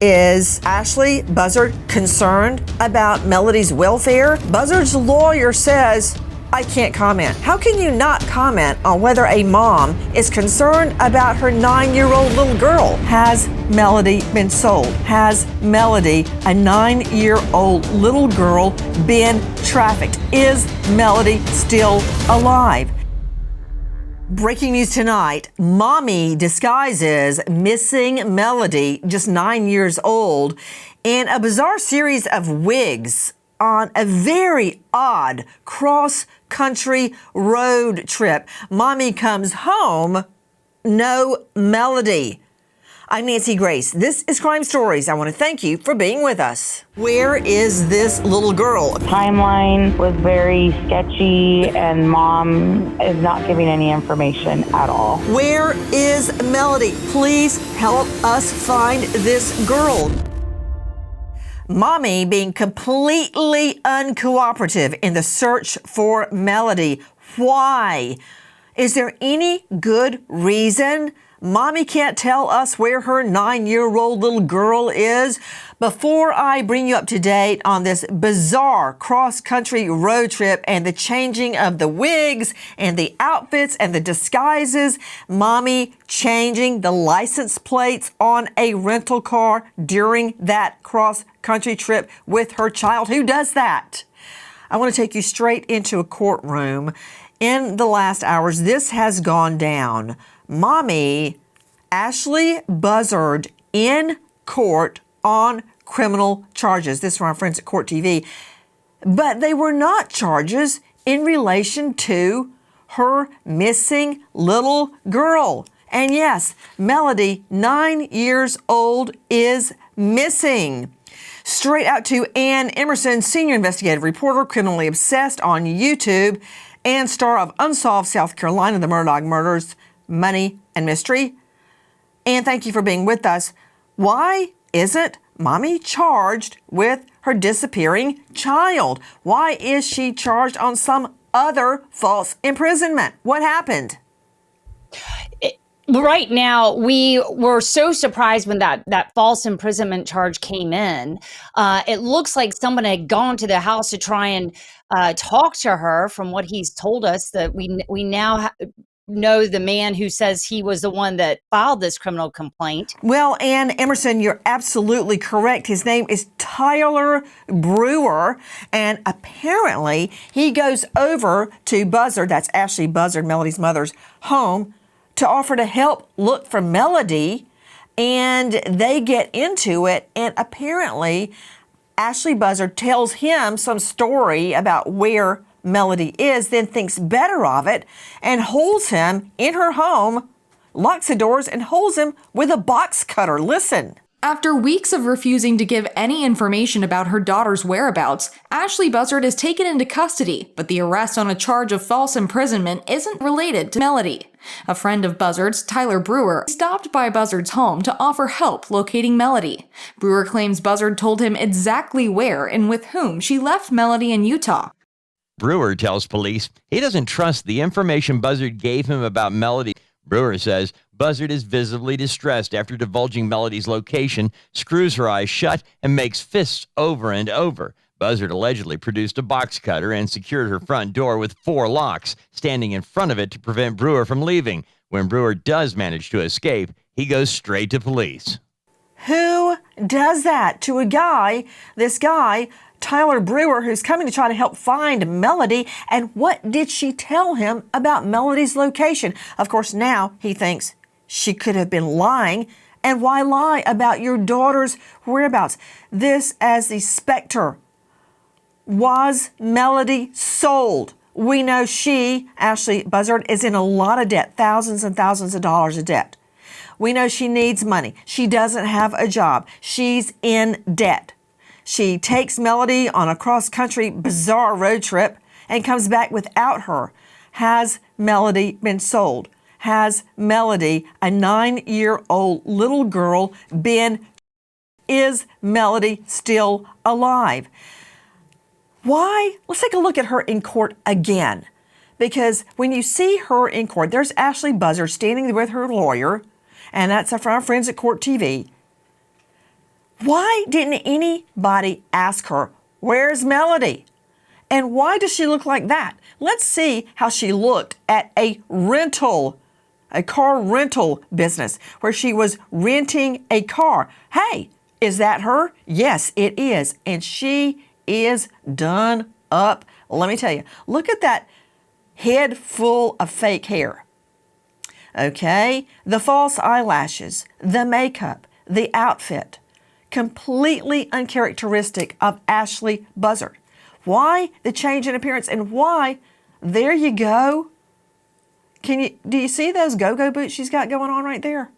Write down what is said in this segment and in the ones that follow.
Is Ashley Buzzard concerned about Melodee's welfare? Buzzard's lawyer says, I can't comment. How can you not comment on whether a mom is concerned about her 9-year-old little girl? Has Melodee been sold? Has Melodee, a 9-year-old little girl, been trafficked? Is Melodee still alive? Breaking news tonight, mommy disguises missing Melodee, just 9 years old, in a bizarre series of wigs on a very odd cross-country road trip. Mommy comes home, no Melodee. I'm Nancy Grace. This is Crime Stories. I want to thank you for being with us. Where is this little girl? Timeline was very sketchy, and mom is not giving any information at all. Where is Melodee? Please help us find this girl. Mommy being completely uncooperative in the search for Melodee. Why? Is there any good reason Mommy can't tell us where her 9-year-old little girl is? Before I bring you up to date on this bizarre cross-country road trip and the changing of the wigs and the outfits and the disguises, Mommy changing the license plates on a rental car during that cross-country trip with her child. Who does that? I want to take you straight into a courtroom. In the last hours, this has gone down. Mommy, Ashley Buzzard, in court on criminal charges. This is from our friends at Court TV. But they were not charges in relation to her missing little girl. And yes, Melodee, 9 years old, is missing. Straight out to Ann Emerson, senior investigative reporter, criminally obsessed on YouTube, and star of Unsolved South Carolina, the Murdaugh Murders, Money and Mystery. And thank you for being with us. Why isn't Mommy charged with her disappearing child? Why is she charged on some other false imprisonment? What happened? Right now, we were so surprised when that false imprisonment charge came in. It looks like someone had gone to the house to try and talk to her. From what he's told us, that we now know the man who says he was the one that filed this criminal complaint. Well, Ann Emerson, you're absolutely correct. His name is Tyler Brewer, and apparently he goes over to Buzzard, that's Ashley Buzzard, Melodee's mother's home, to offer to help look for Melodee, and they get into it, and apparently Ashley Buzzard tells him some story about where Melodee is, then thinks better of it and holds him in her home, locks the doors, and holds him with a box cutter. Listen. After weeks of refusing to give any information about her daughter's whereabouts, Ashley Buzzard is taken into custody, but the arrest on a charge of false imprisonment isn't related to Melodee. A friend of Buzzard's, Tyler Brewer, stopped by Buzzard's home to offer help locating Melodee. Brewer claims Buzzard told him exactly where and with whom she left Melodee in Utah. Brewer tells police he doesn't trust the information Buzzard gave him about Melodee. Brewer says Buzzard is visibly distressed after divulging Melodee's location, screws her eyes shut, and makes fists over and over. Buzzard allegedly produced a box cutter and secured her front door with 4 locks, standing in front of it to prevent Brewer from leaving. When Brewer does manage to escape, he goes straight to police. Who does that to a guy, this guy, Tyler Brewer, who's coming to try to help find Melodee? And what did she tell him about Melodee's location? Of course, now he thinks she could have been lying. And why lie about your daughter's whereabouts? This as the specter. Was Melodee sold? We know she, Ashley Buzzard, is in a lot of debt, thousands and thousands of dollars of debt. We know she needs money. She doesn't have a job. She's in debt. She takes Melodee on a cross-country bizarre road trip and comes back without her. Has Melodee been sold? Has Melodee, a 9-year-old little girl, been? Is Melodee still alive? Why? Let's take a look at her in court again. Because when you see her in court, there's Ashley Buzzard standing with her lawyer, and that's from our friends at Court TV. Why didn't anybody ask her, where's Melodee? And why does she look like that? Let's see how she looked at a car rental business where she was renting a car. Hey, is that her? Yes, it is. And she is done up. Let me tell you, look at that head full of fake hair. Okay, the false eyelashes, the makeup, the outfit, completely uncharacteristic of Ashley Buzzard. Why the change in appearance, and why, there you go. Do you see those go-go boots she's got going on right there?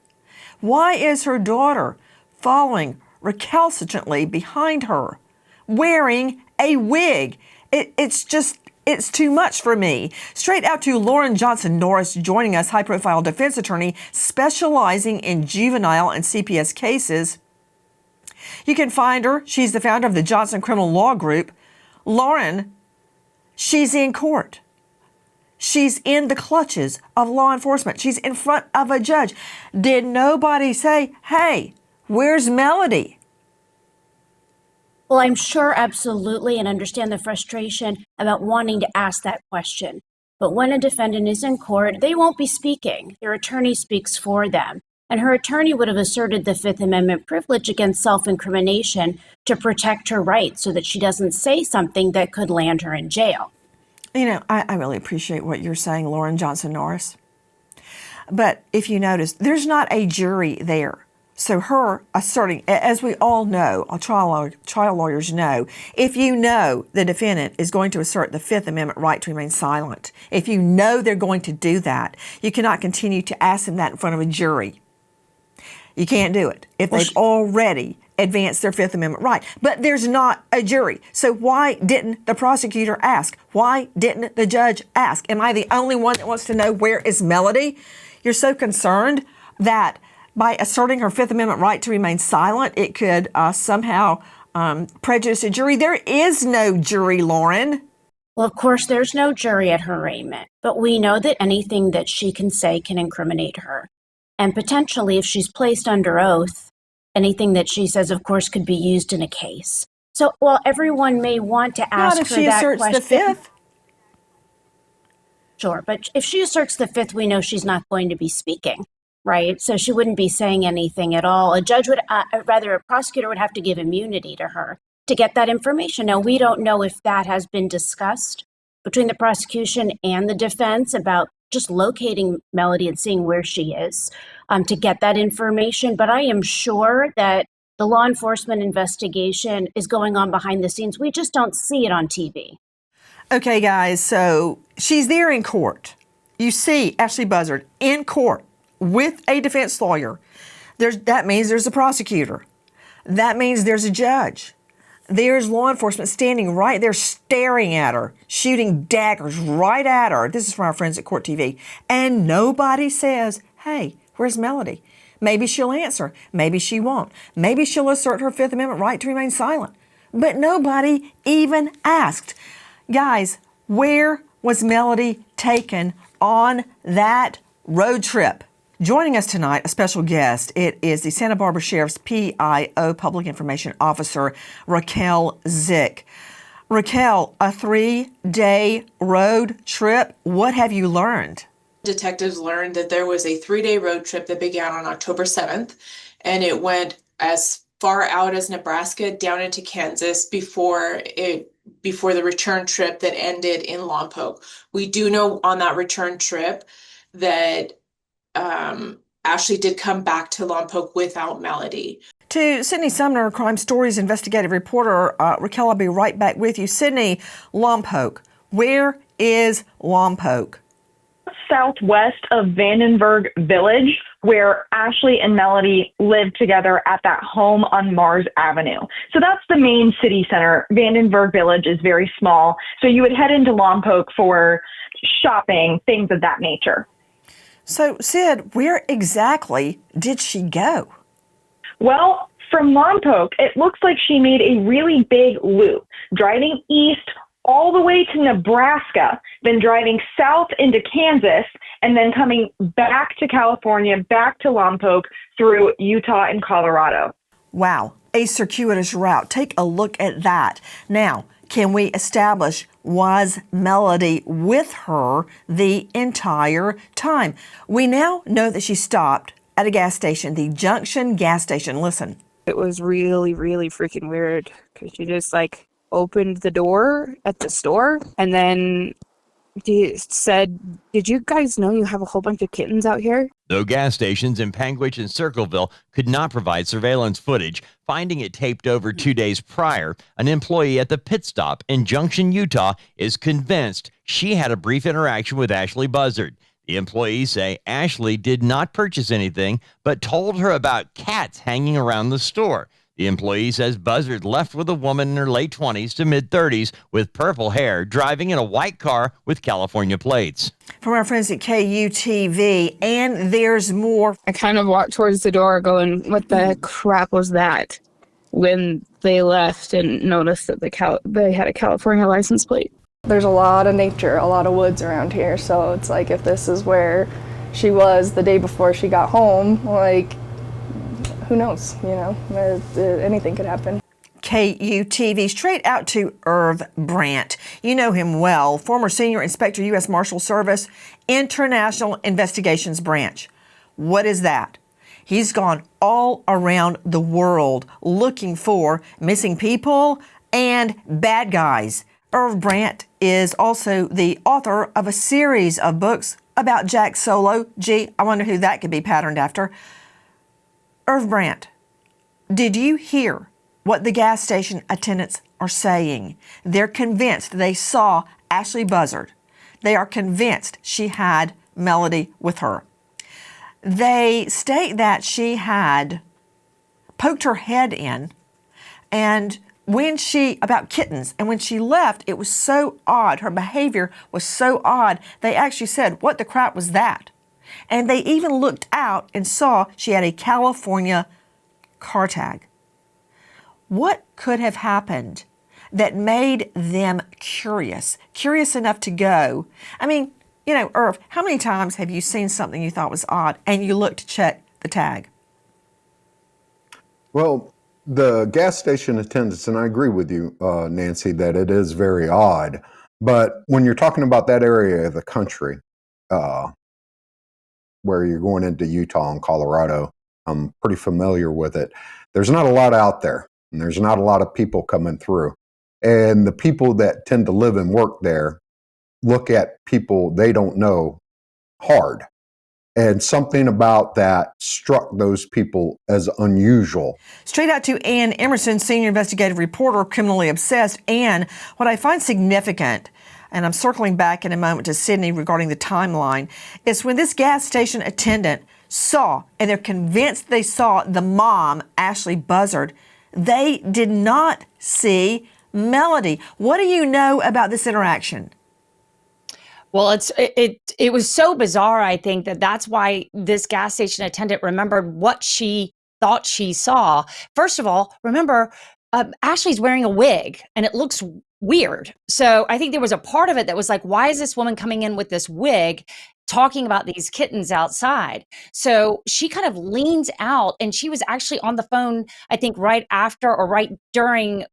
Why is her daughter following recalcitrantly behind her, wearing a wig? It's too much for me. Straight out to Lauren Johnson Norris joining us, high-profile defense attorney specializing in juvenile and CPS cases. You can find her. She's the founder of the Johnson Criminal Law Group. Lauren, she's in court. She's in the clutches of law enforcement. She's in front of a judge. Did nobody say, hey, where's Melodee? Well, I'm sure absolutely and understand the frustration about wanting to ask that question. But when a defendant is in court, they won't be speaking. Their attorney speaks for them. And her attorney would have asserted the Fifth Amendment privilege against self-incrimination to protect her rights so that she doesn't say something that could land her in jail. You know, I really appreciate what you're saying, Lauren Johnson Norris. But if you notice, there's not a jury there. So her asserting, as we all know, trial lawyers know, if you know the defendant is going to assert the Fifth Amendment right to remain silent, if you know they're going to do that, you cannot continue to ask them that in front of a jury. You can't do it if they've already advanced their Fifth Amendment right. But there's not a jury. So why didn't the prosecutor ask? Why didn't the judge ask? Am I the only one that wants to know where is Melodee? You're so concerned that by asserting her Fifth Amendment right to remain silent, it could somehow prejudice a jury. There is no jury, Lauren. Well, of course, there's no jury at her arraignment, but we know that anything that she can say can incriminate her. And potentially, if she's placed under oath, anything that she says, of course, could be used in a case. So while everyone may want to ask her that question. Not if she asserts the Fifth. Sure, but if she asserts the Fifth, we know she's not going to be speaking, right? So she wouldn't be saying anything at all. A judge would, a prosecutor would have to give immunity to her to get that information. Now, we don't know if that has been discussed between the prosecution and the defense about just locating Melodee and seeing where she is to get that information. But I am sure that the law enforcement investigation is going on behind the scenes. We just don't see it on TV. Okay, guys, so she's there in court. You see Ashley Buzzard in court with a defense lawyer. That means there's a prosecutor. That means there's a judge. There's law enforcement standing right there staring at her, shooting daggers right at her. This is from our friends at Court TV. And nobody says, hey, where's Melodee? Maybe she'll answer. Maybe she won't. Maybe she'll assert her Fifth Amendment right to remain silent. But nobody even asked. Guys, where was Melodee taken on that road trip? Joining us tonight, a special guest. It is the Santa Barbara Sheriff's PIO, Public Information Officer, Raquel Zick. Raquel, a 3-day road trip. What have you learned? Detectives learned that there was a 3-day road trip that began on October 7th, and it went as far out as Nebraska down into Kansas before the return trip that ended in Lompoc. We do know on that return trip that Ashley did come back to Lompoc without Melodee. To Sydney Sumner, Crime Stories investigative reporter. Raquel, I'll be right back with you. Sydney, Lompoc. Where is Lompoc? Southwest of Vandenberg Village, where Ashley and Melodee lived together at that home on Mars Avenue. So that's the main city center. Vandenberg Village is very small. So you would head into Lompoc for shopping, things of that nature. So, Sid, where exactly did she go? Well, from Lompoc, it looks like she made a really big loop, driving east all the way to Nebraska, then driving south into Kansas, and then coming back to California, back to Lompoc through Utah and Colorado. Wow, a circuitous route. Take a look at that. Now, can we establish, was Melodee with her the entire time? We now know that she stopped at a gas station, the Junction gas station. Listen. It was really, really freaking weird because she just like opened the door at the store and then said, "Did you guys know you have a whole bunch of kittens out here?" Though gas stations in Panguitch and Circleville could not provide surveillance footage, finding it taped over 2 days prior, an employee at the pit stop in Junction, Utah, is convinced she had a brief interaction with Ashley Buzzard. The employees say Ashley did not purchase anything, but told her about cats hanging around the store. The employee says Buzzard left with a woman in her late 20s to mid-30s with purple hair, driving in a white car with California plates. From our friends at KUTV, and there's more. I kind of walked towards the door going, "What the crap was that?" when they left and noticed that they had a California license plate. There's a lot of nature, a lot of woods around here, so it's like if this is where she was the day before she got home, like, who knows, you know, anything could happen. KUTV, straight out to Irv Brandt. You know him well, former Senior Inspector, U.S. Marshal Service, International Investigations Branch. What is that? He's gone all around the world looking for missing people and bad guys. Irv Brandt is also the author of a series of books about Jack Solo. Gee, I wonder who that could be patterned after. Irv Brandt, did you hear what the gas station attendants are saying? They're convinced they saw Ashley Buzzard. They are convinced she had Melodee with her. They state that she had poked her head in and about kittens, and when she left, it was so odd. Her behavior was so odd. They actually said, "What the crap was that?" And they even looked out and saw she had a California car tag. What could have happened that made them curious enough to go? I mean, you know, Irv, how many times have you seen something you thought was odd and you looked to check the tag? Well, the gas station attendants, and I agree with you, Nancy, that it is very odd. But when you're talking about that area of the country, where you're going into Utah and Colorado, I'm pretty familiar with it. There's not a lot out there, and there's not a lot of people coming through. And the people that tend to live and work there look at people they don't know hard. And something about that struck those people as unusual. Straight out to Ann Emerson, senior investigative reporter, Criminally Obsessed. Ann, what I find significant, and I'm circling back in a moment to Sydney regarding the timeline, is when this gas station attendant saw, and they're convinced they saw the mom, Ashley Buzzard, they did not see Melodee. What do you know about this interaction? Well, it was so bizarre, I think, that's why this gas station attendant remembered what she thought she saw. First of all, remember, Ashley's wearing a wig, and it looks weird. So I think there was a part of it that was like, why is this woman coming in with this wig talking about these kittens outside? So she kind of leans out, and she was actually on the phone, I think, right after or right during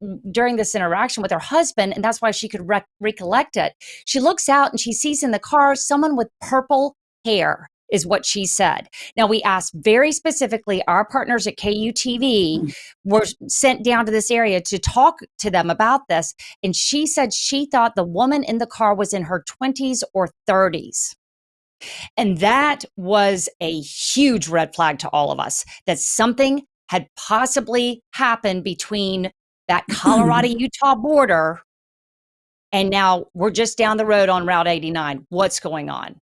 this interaction with her husband, and that's why she could recollect it. She looks out and she sees in the car someone with purple hair, is what she said. Now, we asked very specifically, our partners at KUTV were sent down to this area to talk to them about this, and she said she thought the woman in the car was in her 20s or 30s. And that was a huge red flag to all of us, that something had possibly happened between that Colorado-Utah border, and now we're just down the road on Route 89. What's going on?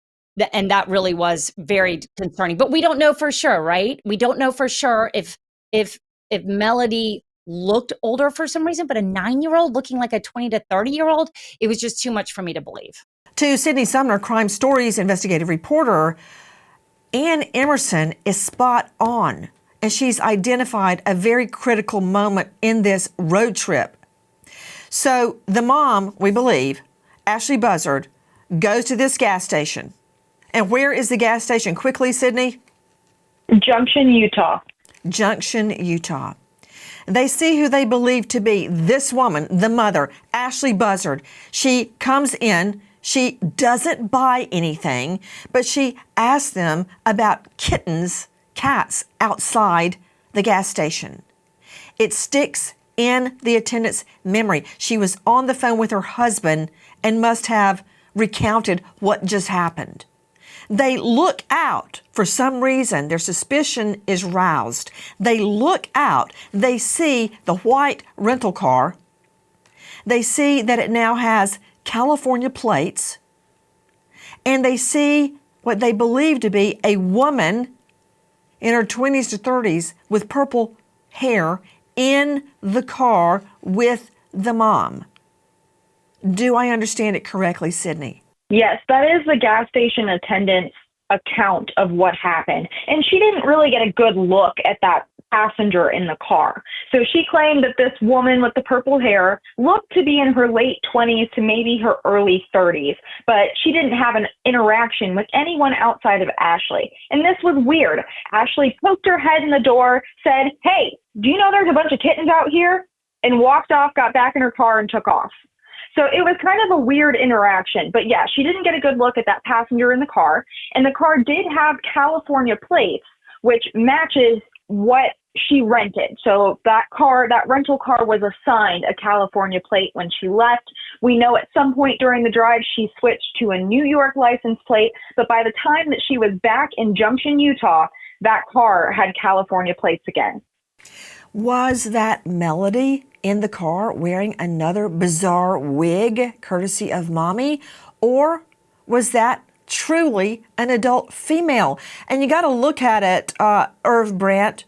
And that really was very concerning. But we don't know for sure, right? We don't know for sure if Melodee looked older for some reason, but a 9-year-old looking like a 20 to 30-year-old, it was just too much for me to believe. To Sydney Sumner, Crime Stories investigative reporter, Ann Emerson is spot on, and she's identified a very critical moment in this road trip. So the mom, we believe, Ashley Buzzard, goes to this gas station. And where is the gas station? Quickly, Sydney? Junction, Utah. Junction, Utah. They see who they believe to be this woman, the mother, Ashley Buzzard. She comes in. She doesn't buy anything, but she asks them about cats outside the gas station. It sticks in the attendant's memory. She was on the phone with her husband and must have recounted what just happened. They look out for some reason. Their suspicion is roused. They look out. They see the white rental car. They see that it now has California plates. And they see what they believe to be a woman in her 20s to 30s with purple hair in the car with the mom. Do I understand it correctly, Sydney? Yes, that is the gas station attendant's account of what happened. And she didn't really get a good look at that passenger in the car. So she claimed that this woman with the purple hair looked to be in her late 20s to maybe her early 30s, but she didn't have an interaction with anyone outside of Ashley. And this was weird. Ashley poked her head in the door, said, "Hey, do you know there's a bunch of kittens out here?" and walked off, got back in her car, and took off. So it was kind of a weird interaction. But yeah, she didn't get a good look at that passenger in the car. And the car did have California plates, which matches what she rented. So that rental car was assigned a California plate when she left. We know at some point during the drive, she switched to a New York license plate. But by the time that she was back in Junction, Utah, that car had California plates again. Was that Melodee in the car wearing another bizarre wig courtesy of mommy? Or was that truly an adult female? And you got to look at it, Irv Brandt,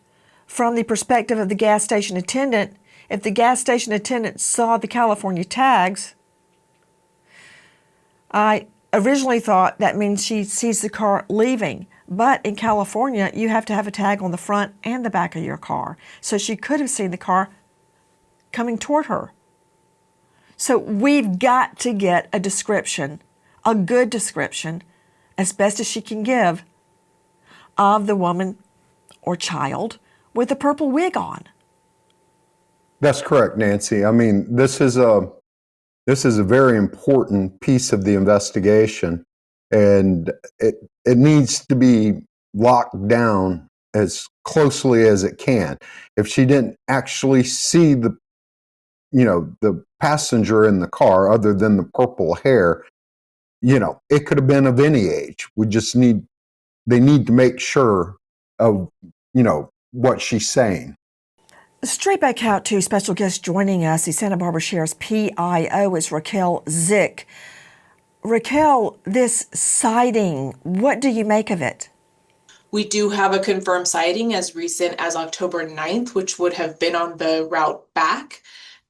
from the perspective of the gas station attendant. If the gas station attendant saw the California tags, I originally thought that means she sees the car leaving. But in California, you have to have a tag on the front and the back of your car. So she could have seen the car coming toward her. So we've got to get a description, a good description, as best as she can give, of the woman or child with the purple wig on. That's correct, Nancy. I mean, this is a very important piece of the investigation, and it needs to be locked down as closely as it can. If she didn't actually see the passenger in the car, other than the purple hair, it could have been of any age. They need to make sure of, what she's saying. Straight back out to special guest joining us, the Santa Barbara Sheriff's PIO is Raquel Zick. Raquel, this sighting, what do you make of it? We do have a confirmed sighting as recent as October 9th, which would have been on the route back.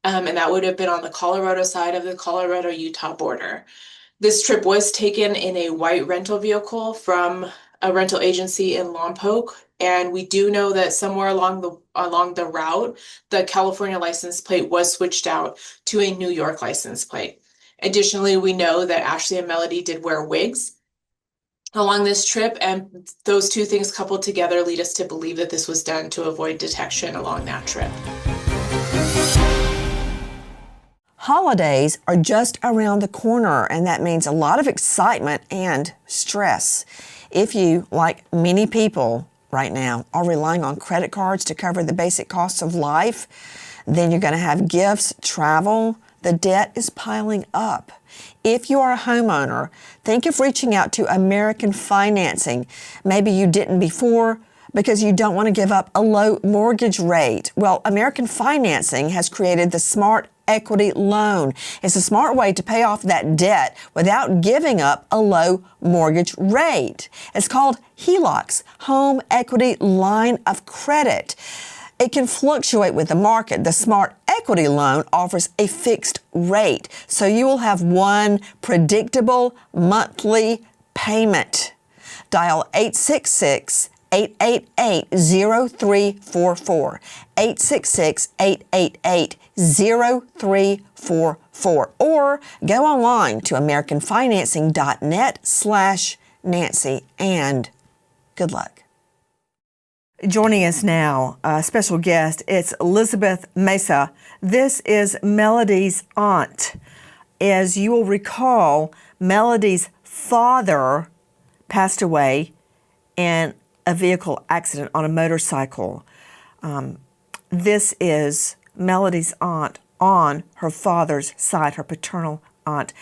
And that would have been on the Colorado side of the Colorado-Utah border. This trip was taken in a white rental vehicle from a rental agency in Lompoc. And we do know that somewhere along the route, the California license plate was switched out to a New York license plate. Additionally, we know that Ashley and Melodee did wear wigs along this trip, and those two things coupled together lead us to believe that this was done to avoid detection along that trip. Holidays are just around the corner, and that means a lot of excitement and stress. If you, like many people right now, are relying on credit cards to cover the basic costs of life, then you're going to have gifts, travel. The debt is piling up. If you are a homeowner, think of reaching out to American Financing. Maybe you didn't before because you don't want to give up a low mortgage rate. Well, American Financing has created the Smart Equity Loan. It's a smart way to pay off that debt without giving up a low mortgage rate. It's called HELOCs, Home Equity Line of Credit. It can fluctuate with the market. The Smart Equity Loan offers a fixed rate, so you will have one predictable monthly payment. Dial 866-888-0344, 866-888-0344, or go online to americanfinancing.net/Nancy, and good luck. Joining us now, a special guest, it's Elizabeth Mesa. This is Melodee's aunt. As you will recall, Melodee's father passed away in a vehicle accident on a motorcycle. This is Melodee's aunt on her father's side, her paternal aunt.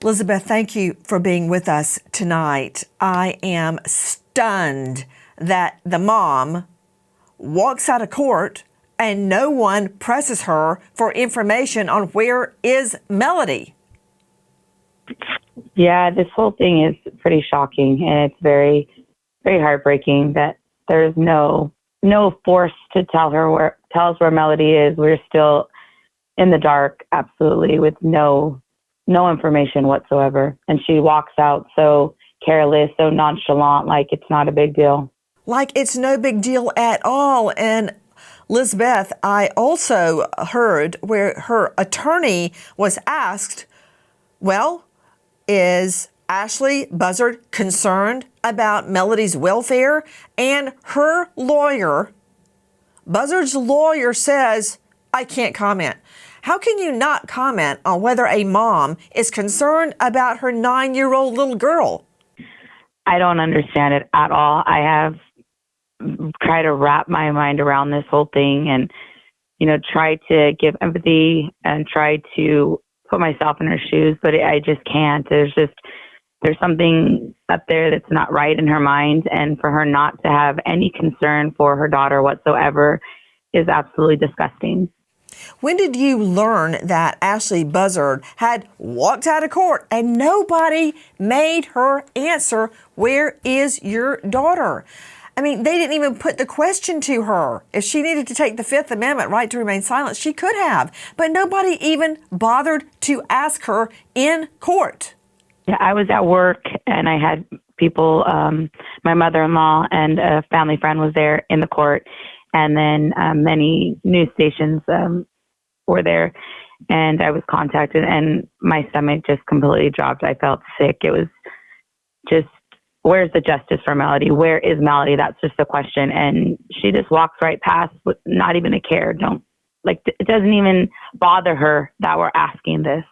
Elizabeth, thank you for being with us tonight. I am stunned that the mom walks out of court and no one presses her for information on where is Melodee. Yeah, this whole thing is pretty shocking, and it's very, very heartbreaking that there's no force to tell us where Melodee is. We're still in the dark, absolutely, with no information whatsoever. And she walks out so careless, so nonchalant, like it's not a big deal. Like it's no big deal at all. And Lizbeth, I also heard where her attorney was asked, well, is Ashley Buzzard concerned about Melodee's welfare? And her lawyer, Buzzard's lawyer, says, I can't comment. How can you not comment on whether a mom is concerned about her 9-year-old little girl? I don't understand it at all. I have tried to wrap my mind around this whole thing and, try to give empathy and try to put myself in her shoes, but I just can't. There's something up there that's not right in her mind, and for her not to have any concern for her daughter whatsoever is absolutely disgusting. When did you learn that Ashley Buzzard had walked out of court and nobody made her answer, where is your daughter? I mean, they didn't even put the question to her. If she needed to take the Fifth Amendment right to remain silent, she could have. But nobody even bothered to ask her in court. Yeah, I was at work and I had people, my mother-in-law and a family friend was there in the court. And then many news stations were there, and I was contacted, and my stomach just completely dropped. I felt sick. It was just, where's the justice for Melodee? Where is Melodee? That's just the question. And she just walks right past with not even a care. It doesn't even bother her that we're asking this.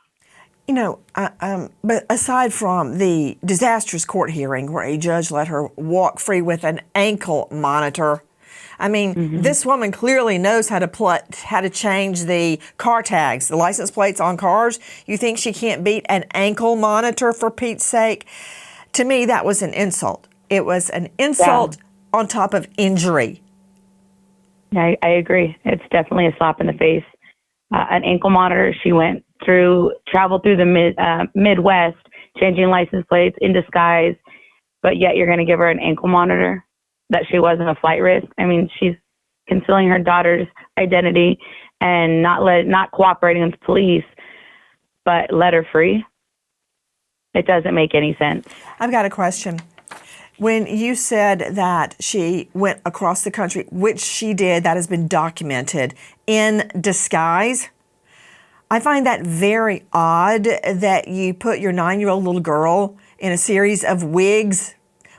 But aside from the disastrous court hearing where a judge let her walk free with an ankle monitor, I mean, This woman clearly knows how to change the car tags, the license plates on cars. You think she can't beat an ankle monitor, for Pete's sake? To me, that was an insult. It was an insult on top of injury. I agree. It's definitely a slap in the face. An ankle monitor. She traveled through the Midwest, changing license plates in disguise, but yet you're going to give her an ankle monitor that she wasn't a flight risk. I mean, she's concealing her daughter's identity and not cooperating with the police, but let her free. It doesn't make any sense. I've got a question. When you said that she went across the country, which she did, that has been documented, in disguise, I find that very odd that you put your 9-year-old little girl in a series of wigs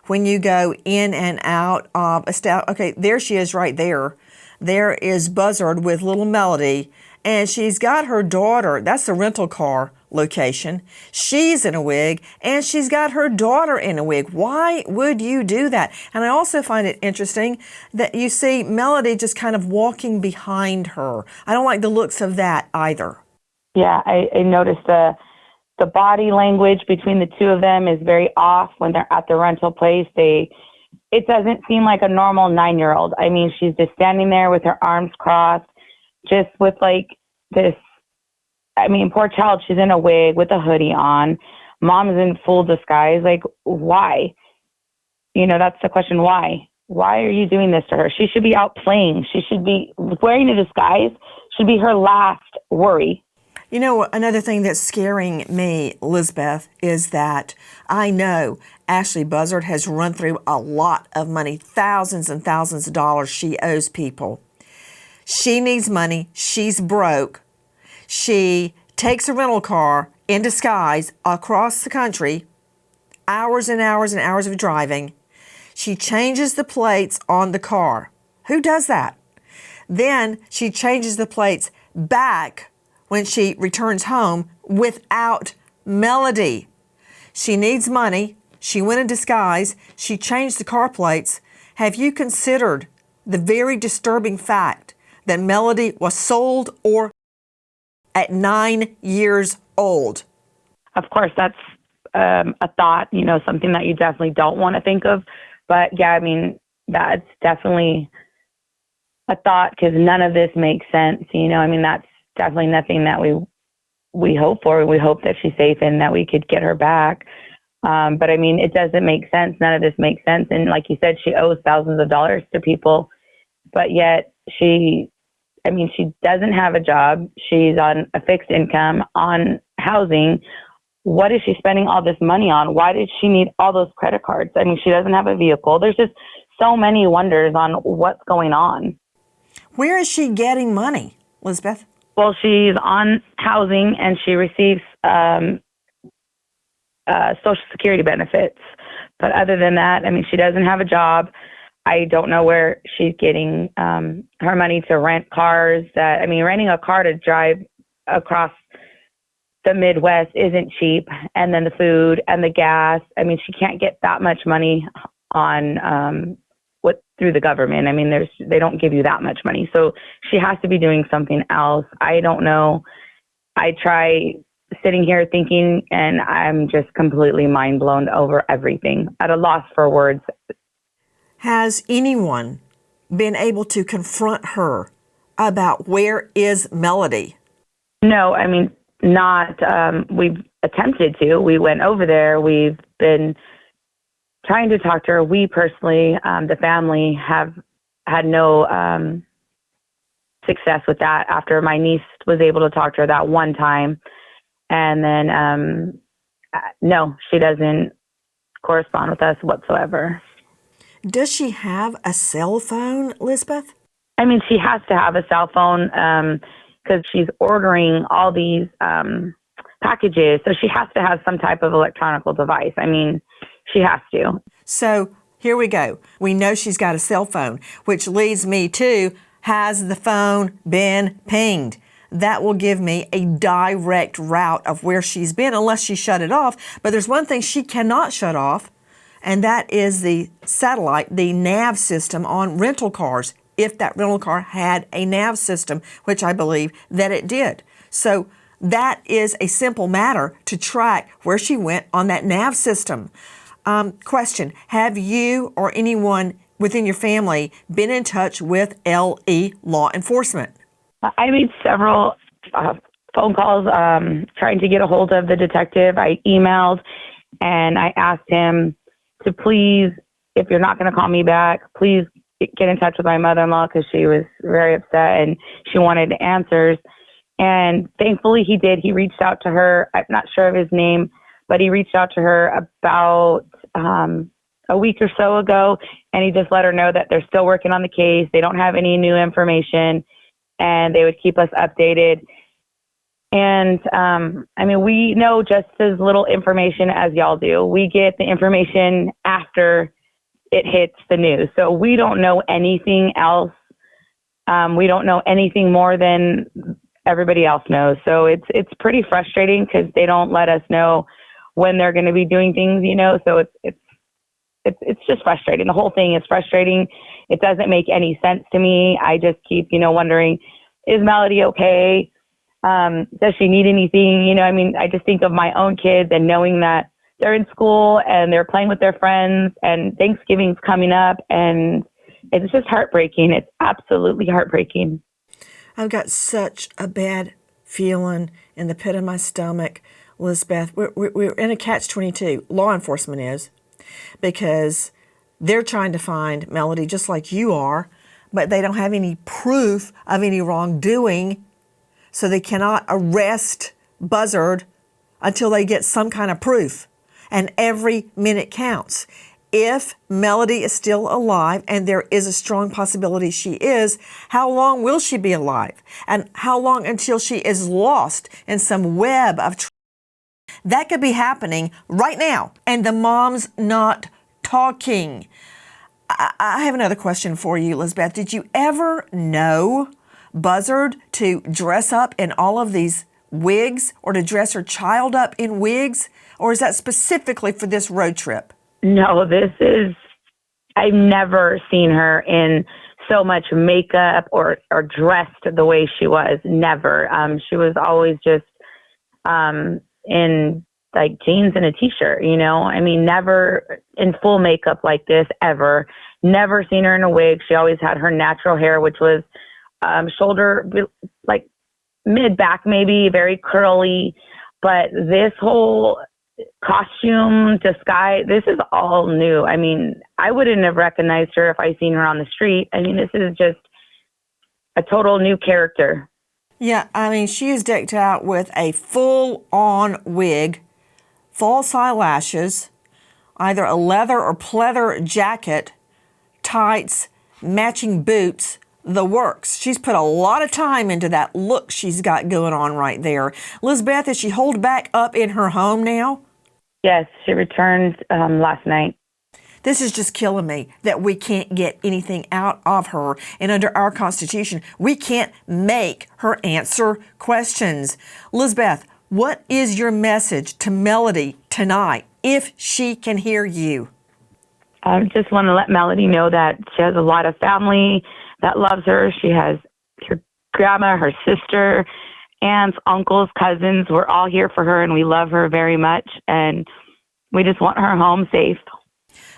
when you go in and out of a style. Okay, there she is right there. There is Buzzard with little Melodee, and she's got her daughter. That's the rental car location. She's in a wig, and she's got her daughter in a wig. Why would you do that? And I also find it interesting that you see Melodee just kind of walking behind her. I don't like the looks of that either. Yeah, I noticed the body language between the two of them is very off when they're at the rental place. It doesn't seem like a normal 9-year-old. I mean, she's just standing there with her arms crossed, just with this. I mean, poor child, she's in a wig with a hoodie on. Mom's in full disguise. Why? That's the question. Why? Why are you doing this to her? She should be out playing. She should be wearing a disguise. Should be her last worry. Another thing that's scaring me, Lizbeth, is that I know Ashley Buzzard has run through a lot of money, thousands and thousands of dollars she owes people. She needs money. She's broke. She takes a rental car in disguise across the country, hours and hours and hours of driving. She changes the plates on the car. Who does that? Then she changes the plates back when she returns home without Melodee. She needs money. She went in disguise. She changed the car plates. Have you considered the very disturbing fact that Melodee was sold or at 9 years old? Of course, that's a thought, something that you definitely don't want to think of. But yeah, I mean, that's definitely a thought because none of this makes sense. I mean, that's definitely nothing that we hope for. We hope that she's safe and that we could get her back. But I mean, it doesn't make sense. None of this makes sense. And like you said, she owes thousands of dollars to people, but yet she doesn't have a job. She's on a fixed income, on housing. What is she spending all this money on? Why did she need all those credit cards? I mean, she doesn't have a vehicle. There's just so many wonders on what's going on. Where is she getting money, Elizabeth? Well, she's on housing and she receives Social Security benefits. But other than that, I mean, she doesn't have a job. I don't know where she's getting her money to rent cars. Renting a car to drive across the Midwest isn't cheap. And then the food and the gas. I mean, she can't get that much money on through the government. I mean, they don't give you that much money. So she has to be doing something else. I don't know. I try sitting here thinking, and I'm just completely mind blown over everything, at a loss for words. Has anyone been able to confront her about where is Melodee? No, I mean, not. We've attempted to. We went over there. We've been trying to talk to her. We personally, the family, have had no success with that after my niece was able to talk to her that one time. And then, no, she doesn't correspond with us whatsoever. Does she have a cell phone, Elizabeth? I mean, she has to have a cell phone because she's ordering all these packages. So she has to have some type of electronic device. I mean, she has to. So here we go. We know she's got a cell phone, which leads me to, has the phone been pinged? That will give me a direct route of where she's been, unless she shut it off. But there's one thing she cannot shut off, and that is the satellite, the nav system on rental cars, if that rental car had a nav system, which I believe that it did. So that is a simple matter to track where she went on that nav system. Question, have you or anyone within your family been in touch with LE law enforcement? I made several phone calls trying to get a hold of the detective. I emailed and I asked him to please, if you're not going to call me back, please get in touch with my mother-in-law because she was very upset and she wanted answers. And thankfully he did. He reached out to her. I'm not sure of his name, but he reached out to her about a week or so ago, and he just let her know that they're still working on the case. They don't have any new information, and they would keep us updated. And we know just as little information as y'all do. We get the information after it hits the news. So we don't know anything else. We don't know anything more than everybody else knows. So it's pretty frustrating because they don't let us know when they're going to be doing things, so it's just frustrating. The whole thing is frustrating. It doesn't make any sense to me. I just keep, wondering, is Melodee okay? Does she need anything? I just think of my own kids and knowing that they're in school and they're playing with their friends and Thanksgiving's coming up, and it's just heartbreaking. It's absolutely heartbreaking. I've got such a bad feeling in the pit of my stomach, Elizabeth. We're in a catch-22. Law enforcement is, because they're trying to find Melodee just like you are, but they don't have any proof of any wrongdoing, so they cannot arrest Buzzard until they get some kind of proof. And every minute counts. If Melodee is still alive, and there is a strong possibility she is, how long will she be alive? And how long until she is lost in some web of that could be happening right now, and the mom's not talking. I have another question for you, Elizabeth. Did you ever know Buzzard to dress up in all of these wigs or to dress her child up in wigs? Or is that specifically for this road trip? No, I've never seen her in so much makeup or dressed the way she was. Never. She was always just in like jeans and a t-shirt, you know? I mean, never in full makeup like this ever. Never seen her in a wig. She always had her natural hair, which was shoulder, like mid-back maybe, very curly. But this whole costume, disguise, this is all new. I mean, I wouldn't have recognized her if I seen her on the street. I mean, this is just a total new character. Yeah, I mean, she is decked out with a full-on wig, false eyelashes, either a leather or pleather jacket, tights, matching boots, the works. She's put a lot of time into that look she's got going on right there. Elizabeth, is she holed back up in her home now? Yes, she returned last night. This is just killing me that we can't get anything out of her. And under our Constitution, we can't make her answer questions. Elizabeth, what is your message to Melodee tonight, if she can hear you? I just want to let Melodee know that she has a lot of family that loves her. She has her grandma, her sister, aunts, uncles, cousins. We're all here for her, and we love her very much. And we just want her home safe.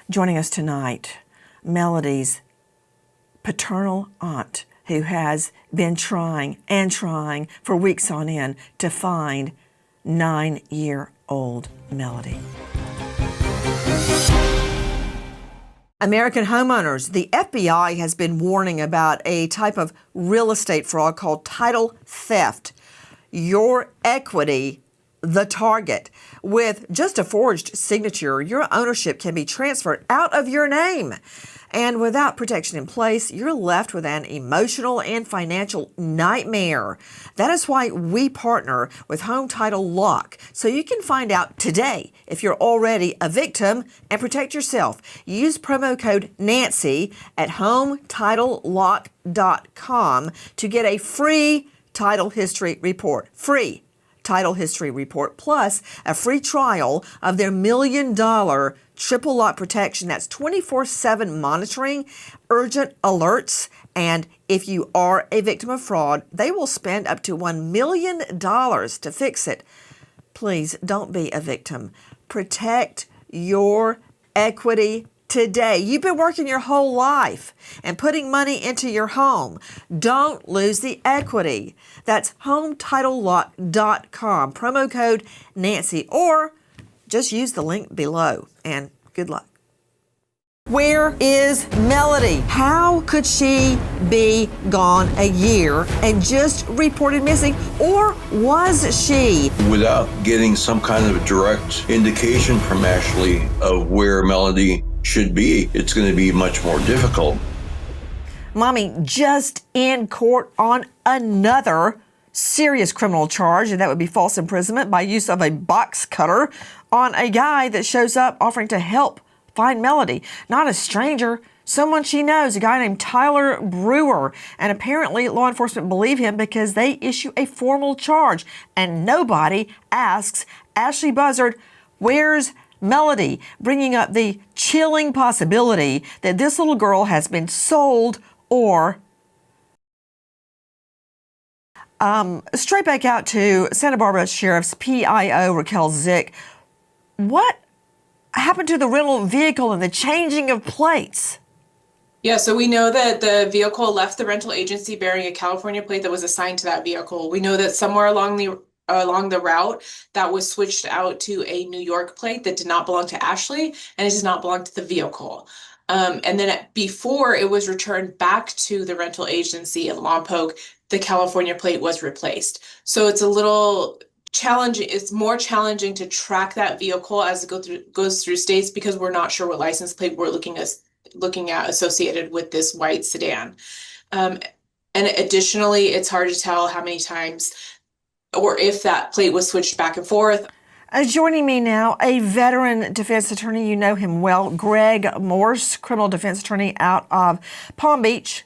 Joining us tonight, Melodee's paternal aunt, who has been trying for weeks on end to find 9-year-old Melodee. American homeowners, the FBI has been warning about a type of real estate fraud called title theft. Your equity, the target. With just a forged signature, your ownership can be transferred out of your name. And without protection in place, you're left with an emotional and financial nightmare. That is why we partner with Home Title Lock, so you can find out today if you're already a victim and protect yourself. Use promo code Nancy at HomeTitleLock.com to get a free title history report. Free title history report, plus a free trial of their $1 million triple lock protection. That's 24/7 monitoring, urgent alerts, and if you are a victim of fraud, they will spend up to $1 million to fix it. Please don't be a victim. Protect your equity today. You've been working your whole life and putting money into your home. Don't lose the equity. That's HomeTitleLock.com. Promo code Nancy, or just use the link below, and good luck. Where is Melodee? How could she be gone a year and just reported missing? Or was she? Without getting some kind of direct indication from Ashley of where Melodee should be, it's going to be much more difficult. Mommy just in court on another serious criminal charge, and that would be false imprisonment by use of a box cutter on a guy that shows up offering to help find Melodee. Not a stranger, someone she knows, a guy named Tyler Brewer. And apparently law enforcement believe him because they issue a formal charge, and nobody asks Ashley Buzzard, where's Melodee? Bringing up the chilling possibility that this little girl has been sold or straight back out to Santa Barbara Sheriff's PIO, Raquel Zick. What happened to the rental vehicle and the changing of plates? Yeah, so we know that the vehicle left the rental agency bearing a California plate that was assigned to that vehicle. We know that somewhere along the route that was switched out to a New York plate that did not belong to Ashley, and it does not belong to the vehicle. And then before it was returned back to the rental agency in Lompoc, the California plate was replaced. So it's a little challenging. It's more challenging to track that vehicle as it goes through states, because we're not sure what license plate we're looking at associated with this white sedan. And additionally, it's hard to tell how many times or if that plate was switched back and forth. Joining me now, a veteran defense attorney. You know him well, Greg Morse, criminal defense attorney out of Palm Beach,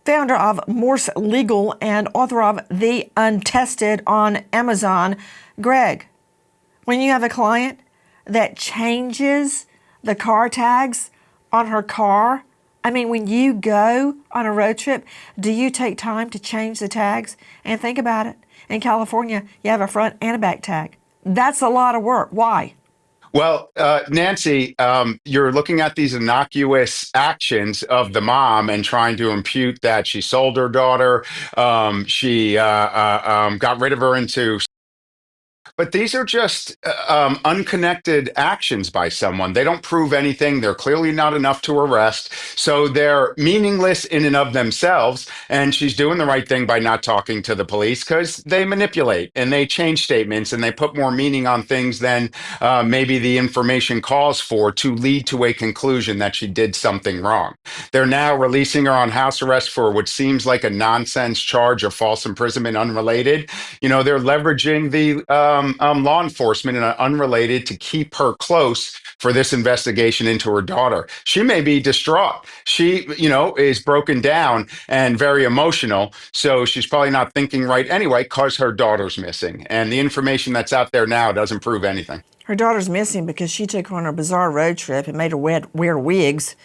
founder of Morse Legal and author of The Untested on Amazon. Greg, when you have a client that changes the car tags on her car, I mean, when you go on a road trip, do you take time to change the tags? And think about it. In California, you have a front and a back tag. That's a lot of work. Why? Well, Nancy, you're looking at these innocuous actions of the mom and trying to impute that she sold her daughter. She got rid of her into. But these are just unconnected actions by someone. They don't prove anything. They're clearly not enough to arrest. So they're meaningless in and of themselves. And she's doing the right thing by not talking to the police because they manipulate and they change statements and they put more meaning on things than maybe the information calls for to lead to a conclusion that she did something wrong. They're now releasing her on house arrest for what seems like a nonsense charge of false imprisonment unrelated. You know, they're leveraging the law enforcement and unrelated to keep her close for this investigation into her daughter. She may be distraught. She, is broken down and very emotional. So she's probably not thinking right anyway because her daughter's missing. And the information that's out there now doesn't prove anything. Her daughter's missing because she took her on a bizarre road trip and made her wear wigs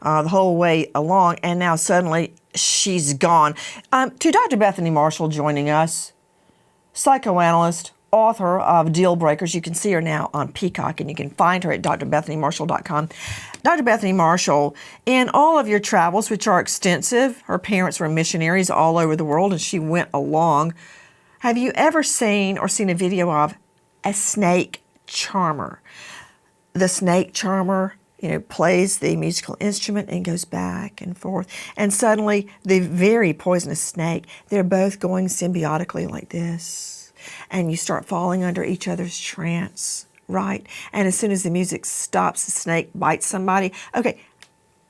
the whole way along. And now suddenly she's gone. To Dr. Bethany Marshall joining us, psychoanalyst, author of Deal Breakers. You can see her now on Peacock, and you can find her at drbethanymarshall.com. Dr. Bethany Marshall, in all of your travels, which are extensive, her parents were missionaries all over the world, and she went along. Have you ever seen a video of a snake charmer? The snake charmer, plays the musical instrument and goes back and forth. And suddenly, the very poisonous snake, they're both going symbiotically like this. And you start falling under each other's trance, right? And as soon as the music stops, the snake bites somebody. Okay,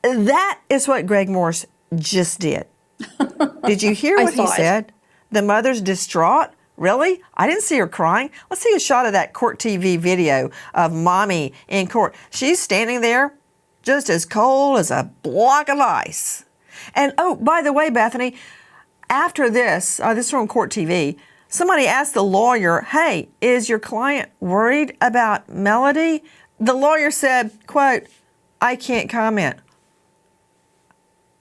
that is what Greg Morse just did. Did you hear what he said? The mother's distraught? Really? I didn't see her crying. Let's see a shot of that court TV video of mommy in court. She's standing there just as cold as a block of ice. And oh, by the way, Bethany, after this is from court TV, somebody asked the lawyer, hey, is your client worried about Melodee? The lawyer said, quote, I can't comment.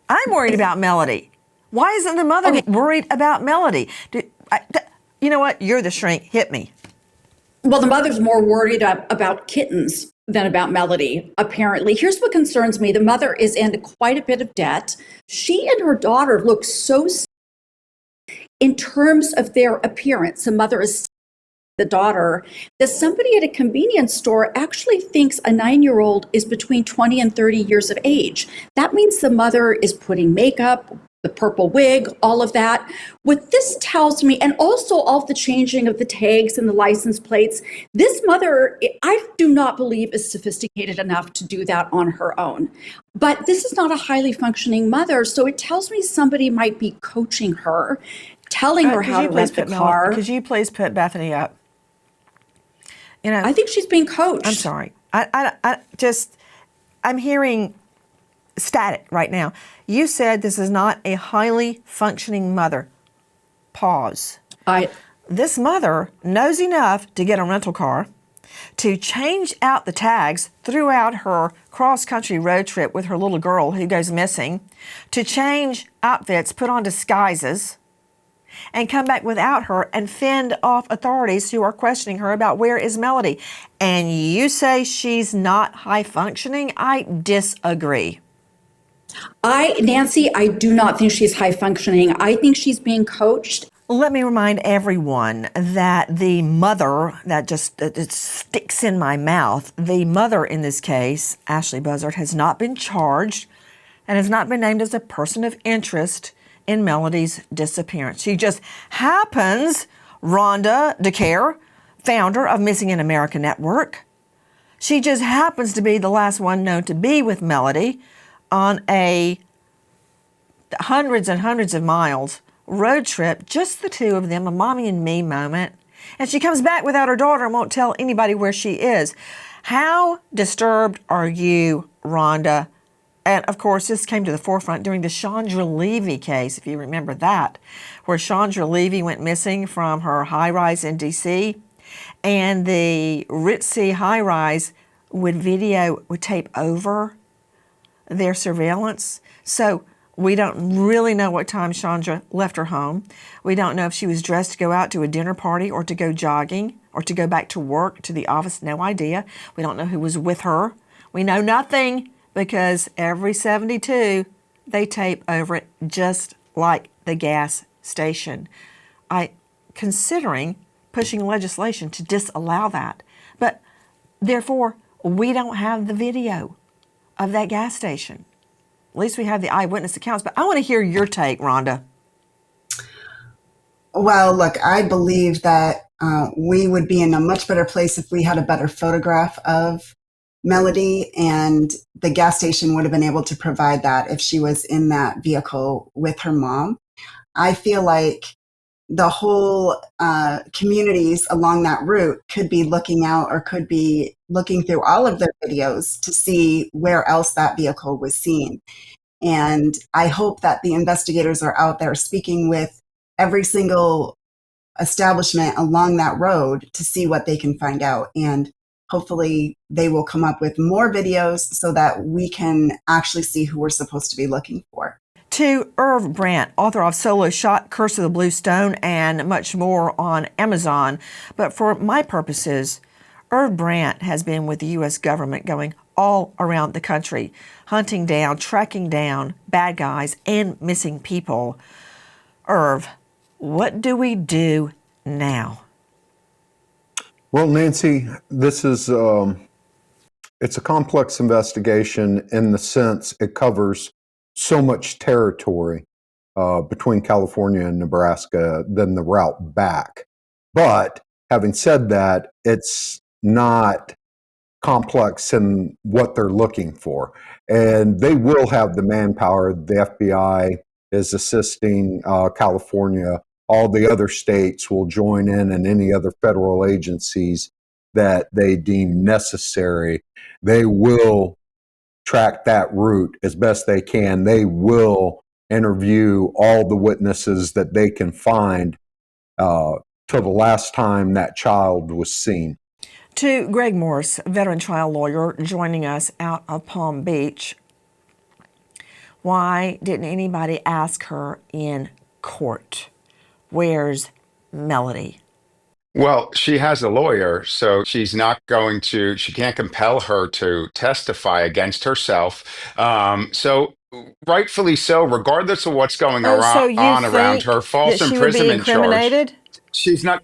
I'm worried about Melodee. Why isn't the mother worried about Melodee? You know what? You're the shrink. Hit me. Well, the mother's more worried about kittens than about Melodee, apparently. Here's what concerns me. The mother is in quite a bit of debt. She and her daughter look so in terms of their appearance. The mother is the daughter, that somebody at a convenience store actually thinks a 9-year-old is between 20 and 30 years of age. That means the mother is putting makeup, the purple wig, all of that. What this tells me, and also all of the changing of the tags and the license plates, this mother, I do not believe is sophisticated enough to do that on her own. But this is not a highly functioning mother, so it tells me somebody might be coaching her, telling her how to rent the car. Could you please put Bethany up? I think she's being coached. I'm sorry. I'm hearing static right now. You said this is not a highly functioning mother. Pause. This mother knows enough to get a rental car, to change out the tags throughout her cross-country road trip with her little girl who goes missing, to change outfits, put on disguises, and come back without her and fend off authorities who are questioning her about where is Melodee. And you say she's not high functioning? I disagree. Nancy, I do not think she's high functioning. I think she's being coached. Let me remind everyone that the mother, it sticks in my mouth, the mother in this case, Ashley Buzzard, has not been charged and has not been named as a person of interest in Melodee's disappearance. She just happens, Rhonda DeCare, founder of Missing in America Network, she just happens to be the last one known to be with Melodee on a hundreds and hundreds of miles road trip, just the two of them, a mommy and me moment. And she comes back without her daughter and won't tell anybody where she is. How disturbed are you, Rhonda? And of course, this came to the forefront during the Chandra Levy case, if you remember that, where Chandra Levy went missing from her high-rise in D.C. And the ritzy high-rise would tape over their surveillance. So we don't really know what time Chandra left her home. We don't know if she was dressed to go out to a dinner party or to go jogging or to go back to work, to the office. No idea. We don't know who was with her. We know nothing because every 72 they tape over it, just like the gas station. Considering pushing legislation to disallow that. But therefore, we don't have the video of that gas station. At least we have the eyewitness accounts. But I want to hear your take, Rhonda. Well, look, I believe that we would be in a much better place if we had a better photograph of Melodee, and the gas station would have been able to provide that if she was in that vehicle with her mom. I feel like the whole communities along that route could be looking out or could be looking through all of their videos to see where else that vehicle was seen. And I hope that the investigators are out there speaking with every single establishment along that road to see what they can find out. And hopefully they will come up with more videos so that we can actually see who we're supposed to be looking for. To Irv Brandt, author of Solo Shot, Curse of the Blue Stone, and much more on Amazon. But for my purposes, Irv Brandt has been with the U.S. government going all around the country, hunting down, tracking down bad guys and missing people. Irv, what do we do now? Well, Nancy, this is it's a complex investigation in the sense it covers so much territory between California and Nebraska than the route back. But having said that, it's not complex in what they're looking for. And they will have the manpower. The FBI is assisting California. All the other states will join in, and any other federal agencies that they deem necessary. They will track that route as best they can. They will interview all the witnesses that they can find till the last time that child was seen. To Greg Morse, veteran trial lawyer, joining us out of Palm Beach. Why didn't anybody ask her in court? Where's Melodee? Well, she has a lawyer, so she's not going to, she can't compel her to testify against herself. So rightfully so, regardless of what's going So you on around think her that false she would be imprisonment charge. incriminated? She's not.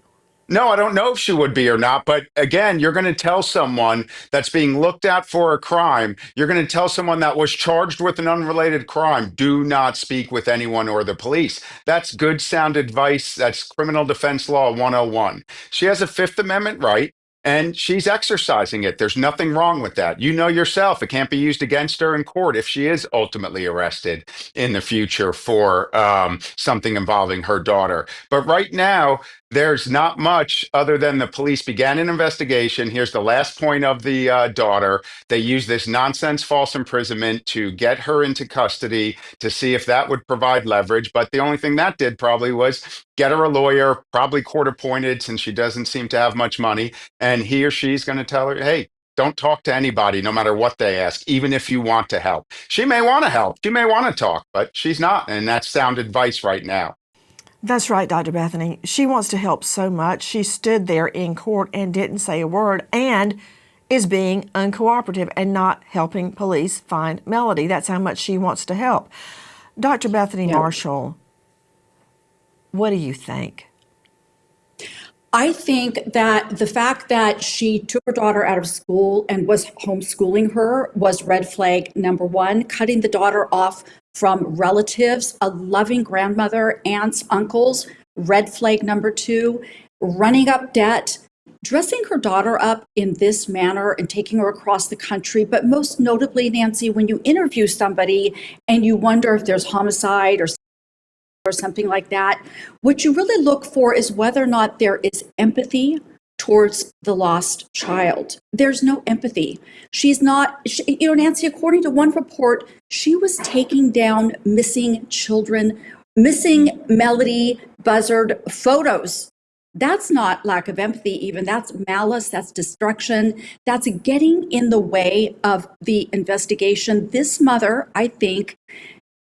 No, I don't know if she would be or not. But again, you're going to tell someone that's being looked at for a crime, you're going to tell someone that was charged with an unrelated crime, do not speak with anyone or the police. That's good sound advice. That's criminal defense law 101. She has a Fifth Amendment right, and she's exercising it. There's nothing wrong with that. You know yourself, it can't be used against her in court if she is ultimately arrested in the future for something involving her daughter. But right now, there's not much other than the police began an investigation. Here's the last point of the daughter. They used this nonsense false imprisonment to get her into custody to see if that would provide leverage. But the only thing that did probably was get her a lawyer, probably court appointed since she doesn't seem to have much money. And he or she's going to tell her, hey, don't talk to anybody, no matter what they ask, even if you want to help. She may want to help. She may want to talk, but she's not. And that's sound advice right now. That's right, Dr. Bethany. She wants to help so much. She stood there in court and didn't say a word and is being uncooperative and not helping police find Melodee. That's how much she wants to help. Dr. Bethany Marshall, what do you think? I think that the fact that she took her daughter out of school and was homeschooling her was red flag number one. Cutting the daughter off from relatives, a loving grandmother, aunts, uncles, red flag number two. Running up debt, dressing her daughter up in this manner and taking her across the country. But most notably, Nancy, when you interview somebody and you wonder if there's homicide or or something like that, what you really look for is whether or not there is empathy towards the lost child. There's no empathy. She's not, Nancy, according to one report, she was taking down missing children, missing Melodee Buzzard photos. That's not lack of empathy, even. That's malice, that's destruction, that's getting in the way of the investigation. This mother, I think,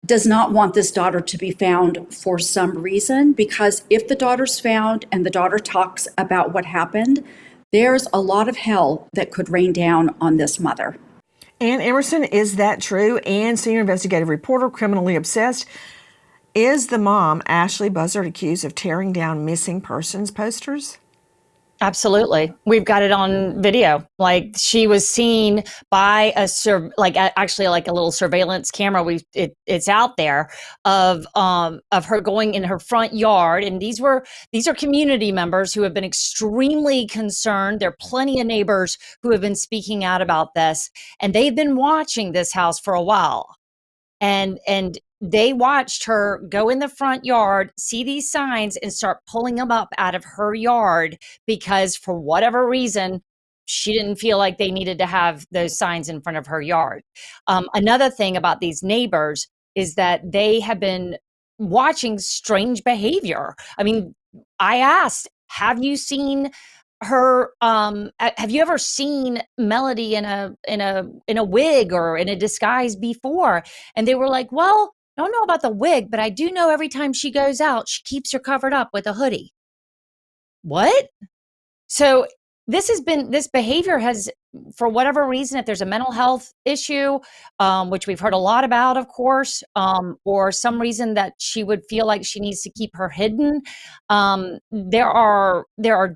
does not want this daughter to be found for some reason, because if the daughter's found and the daughter talks about what happened, there's a lot of hell that could rain down on this mother. Ann Emerson, is that true? Ann, senior investigative reporter, Criminally Obsessed. Is the mom, Ashley Buzzard, accused of tearing down missing persons posters? Absolutely. We've got it on video. Like, she was seen by actually like a little surveillance camera. It's out there of her going in her front yard. And these are community members who have been extremely concerned. There are plenty of neighbors who have been speaking out about this, and they've been watching this house for a while. And they watched her go in the front yard, see these signs, and start pulling them up out of her yard because, for whatever reason, she didn't feel like they needed to have those signs in front of her yard. Another thing about these neighbors is that they have been watching strange behavior. I mean, I asked, have you seen her, have you ever seen Melodee in a wig or in a disguise before? And they were like, well, I don't know about the wig, but I do know every time she goes out, she keeps her covered up with a hoodie. What? So this behavior has, for whatever reason, if there's a mental health issue, which we've heard a lot about, of course, or some reason that she would feel like she needs to keep her hidden, there are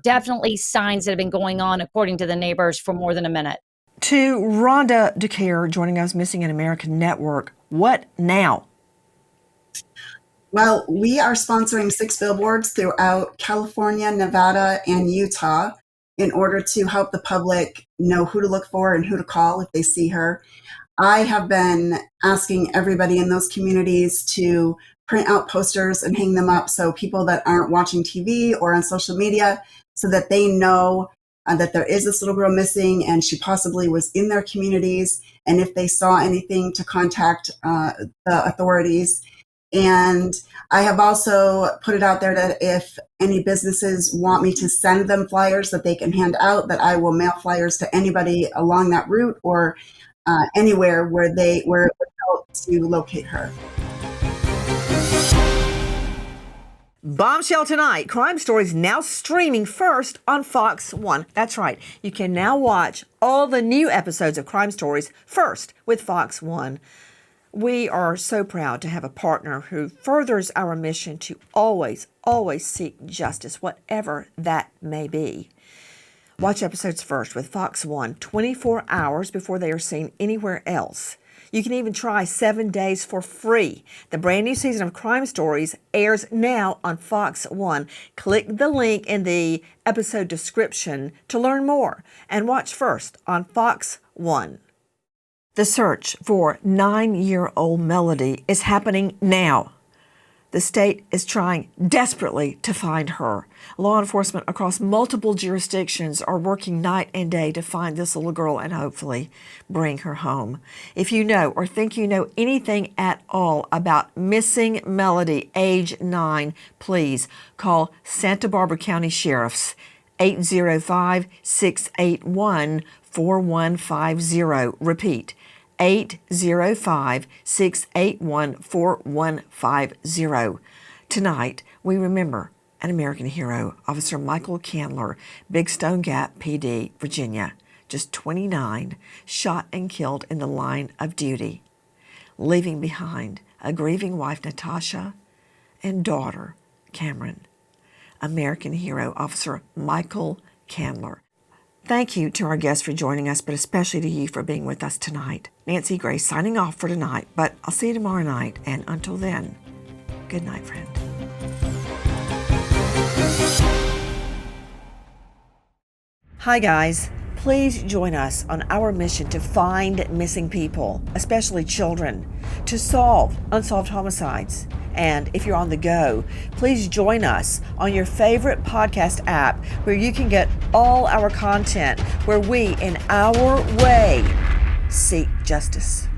definitely signs that have been going on, according to the neighbors, for more than a minute. To Rhonda DeCare joining us, Missing in America Network. What now? Well, we are sponsoring 6 billboards throughout California, Nevada, and Utah in order to help the public know who to look for and who to call if they see her. I have been asking everybody in those communities to print out posters and hang them up so people that aren't watching TV or on social media, so that they know that there is this little girl missing and she possibly was in their communities, and if they saw anything, to contact the authorities. And I have also put it out there that if any businesses want me to send them flyers that they can hand out, that I will mail flyers to anybody along that route or anywhere where it would help to locate her. Bombshell tonight. Crime Stories now streaming first on Fox 1. That's right. You can now watch all the new episodes of Crime Stories first with Fox 1. We are so proud to have a partner who furthers our mission to always, always seek justice, whatever that may be. Watch episodes first with Fox 1 24 hours before they are seen anywhere else. You can even try 7 days for free. The brand new season of Crime Stories airs now on Fox 1. Click the link in the episode description to learn more and watch first on Fox 1. The search for 9-year-old Melodee is happening now. The state is trying desperately to find her. Law enforcement across multiple jurisdictions are working night and day to find this little girl and hopefully bring her home. If you know or think you know anything at all about missing Melodee, age 9, please call Santa Barbara County Sheriff's 805-681-4150. Repeat, 805-681-4150. Tonight, we remember an American hero, Officer Michael Candler, Big Stone Gap PD, Virginia, just 29, shot and killed in the line of duty, leaving behind a grieving wife, Natasha, and daughter, Cameron. American hero, Officer Michael Candler. Thank you to our guests for joining us, but especially to you for being with us tonight. Nancy Grace signing off for tonight, but I'll see you tomorrow night. And until then, good night, friend. Hi, guys. Please join us on our mission to find missing people, especially children, to solve unsolved homicides. And if you're on the go, please join us on your favorite podcast app where you can get all our content, where we, in our way, seek justice.